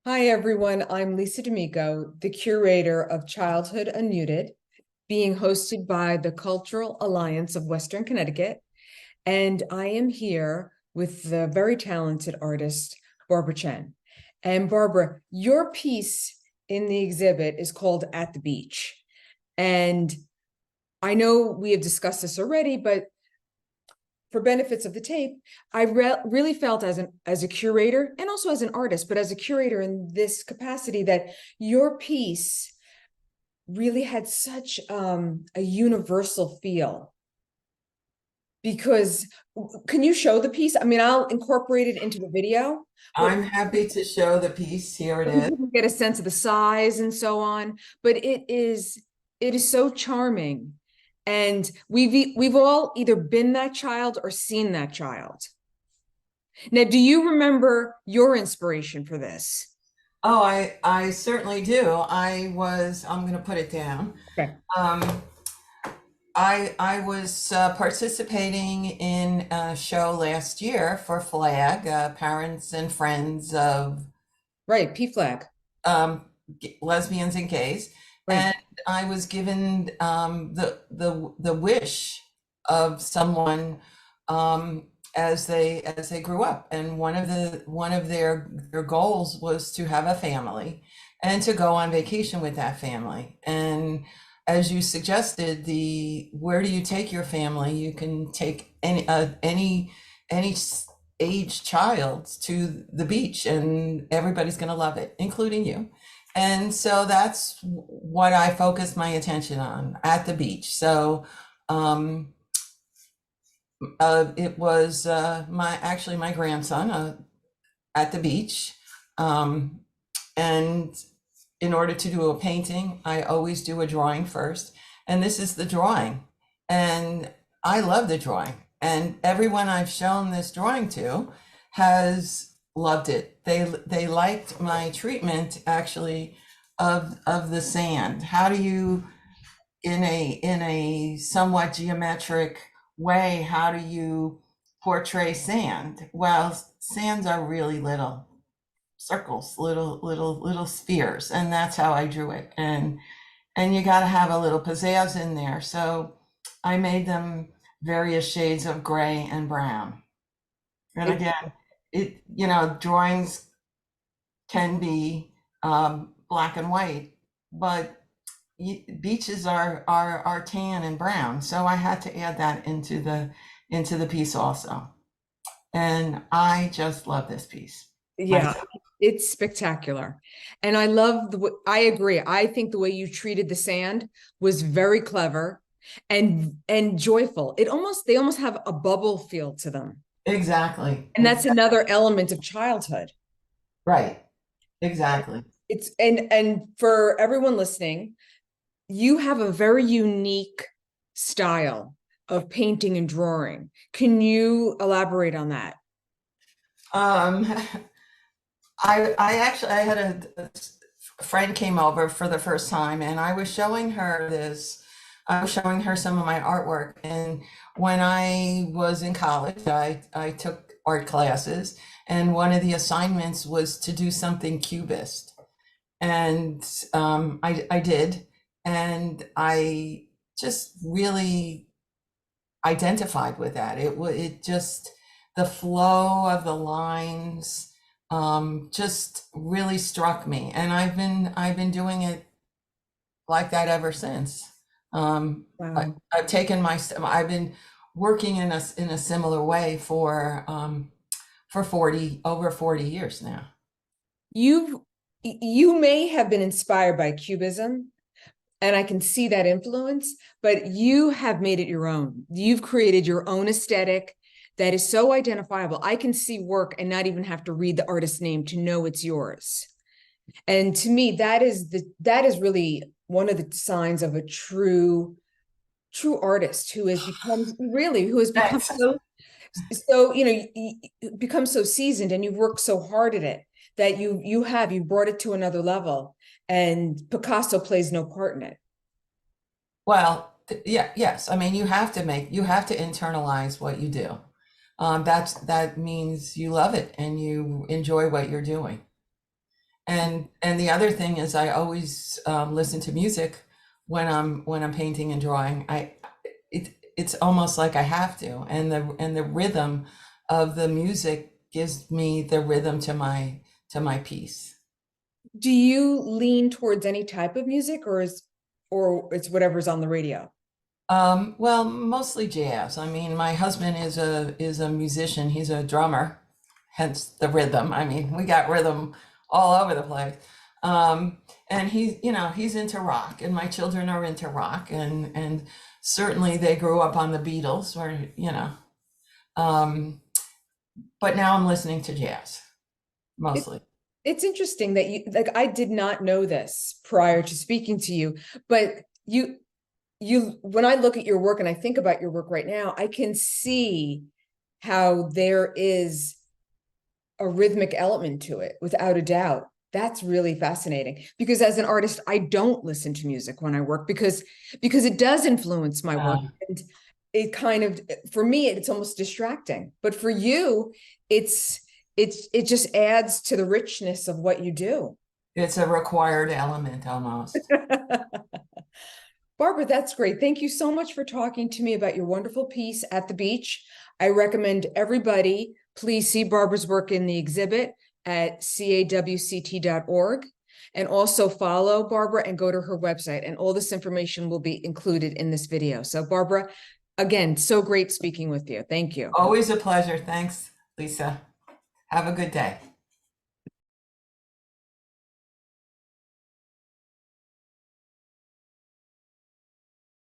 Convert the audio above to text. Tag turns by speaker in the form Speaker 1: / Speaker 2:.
Speaker 1: Hi, everyone. I'm Lisa D'Amico, the curator of Childhood Unmuted, being hosted by the Cultural Alliance of Western Connecticut. And I am here with the very talented artist, Barbara Chen. And Barbara, your piece in the exhibit is called At the Beach. And I know we have discussed this already, but for benefits of the tape, I really felt as a curator and also as an artist, but as a curator in this capacity, that your piece really had such a universal feel. Because can you show the piece? I mean, I'll incorporate it into the video, but
Speaker 2: I'm happy to show the piece. Here it
Speaker 1: you
Speaker 2: is.
Speaker 1: can get a sense of the size and so on. But it is so charming. And we've all either been that child or seen that child. Now, do you remember your inspiration for this?
Speaker 2: Oh, I certainly do. I'm going to put it down.
Speaker 1: Okay.
Speaker 2: Um, I was participating in a show last year for FLAG, Parents and Friends of
Speaker 1: Right, P-Flag.
Speaker 2: um, Lesbians and Gays,
Speaker 1: Right.
Speaker 2: and I was given the wish of someone as they grew up, and one of their goals was to have a family and to go on vacation with that family. And as you suggested, the where do you take your family? You can take any age child to the beach, and everybody's going to love it, including you. And so that's what I focused my attention on at the beach. So um, it was my grandson at the beach. Um, and in order to do a painting, I always do a drawing first. And this is the drawing. And I love the drawing. And everyone I've shown this drawing to has loved it. They liked my treatment actually of the sand. How do you, in a somewhat geometric way, how do you portray sand? Well, sands are really little circles, little spheres, and that's how I drew it. And you got to have a little pizzazz in there. So I made them various shades of gray and brown. And
Speaker 1: It,
Speaker 2: again, drawings can be black and white, but beaches are tan and brown. So I had to add that into the piece also. And I just love this piece
Speaker 1: yeah,
Speaker 2: myself.
Speaker 1: it's spectacular. And I love I agree. I think the way you treated the sand was very clever and joyful. They almost have a bubble feel to them.
Speaker 2: Exactly.
Speaker 1: And that's another element of childhood.
Speaker 2: Right. Exactly.
Speaker 1: And for everyone listening, you have a very unique style of painting and drawing. Can you elaborate on that?
Speaker 2: Um, I had a friend came over for the first time, and I was showing her this. I was showing her some of my artwork. And when I was in college, I took art classes, and one of the assignments was to do something cubist. And I did, and I just really identified with that. It just, the flow of the lines just really struck me, and I've been doing it like that ever since.
Speaker 1: Wow.
Speaker 2: I've taken I've been working in a similar way for 40 years now.
Speaker 1: You you may have been inspired by Cubism, and I can see that influence, but you have made it your own. You've created your own aesthetic that is so identifiable. I can see work and not even have to read the artist's name to know it's yours. And to me, that is really one of the signs of a true artist who has become
Speaker 2: Thanks.
Speaker 1: so you become so seasoned, and you've worked so hard at it that you brought it to another level, and Picasso plays no part in it.
Speaker 2: Well, yeah, yes. I mean, you have to internalize what you do. That means you love it and you enjoy what you're doing. And the other thing is I always listen to music when I'm painting and drawing. It's almost like I have to, and the rhythm of the music gives me the rhythm to my piece.
Speaker 1: Do you lean towards any type of music, or it's whatever's on the radio?
Speaker 2: Well, mostly jazz. I mean, my husband is a musician. He's a drummer, hence the rhythm. I mean, we got rhythm all over the place. And he's into rock, and my children are into rock, and certainly they grew up on the Beatles, um, but now I'm listening to jazz
Speaker 1: It,
Speaker 2: mostly.
Speaker 1: it's interesting that I did not know this prior to speaking to you, but when I look at your work and I think about your work right now, I can see how there is a rhythmic element to it, without a doubt. That's really fascinating, because as an artist, I don't listen to music when I work because it does influence my work.
Speaker 2: Uh,
Speaker 1: And it kind of, for me, it's almost distracting. But for you, it's it just adds to the richness of what you do.
Speaker 2: it's a required element almost.
Speaker 1: Barbara, that's great. Thank you so much for talking to me about your wonderful piece at the beach. I recommend everybody please see Barbara's work in the exhibit at cawct.org, and also follow Barbara and go to her website, and all this information will be included in this video. So Barbara, again, so great speaking with you. Thank you.
Speaker 2: Always a pleasure. Thanks, Lisa. Have a good day.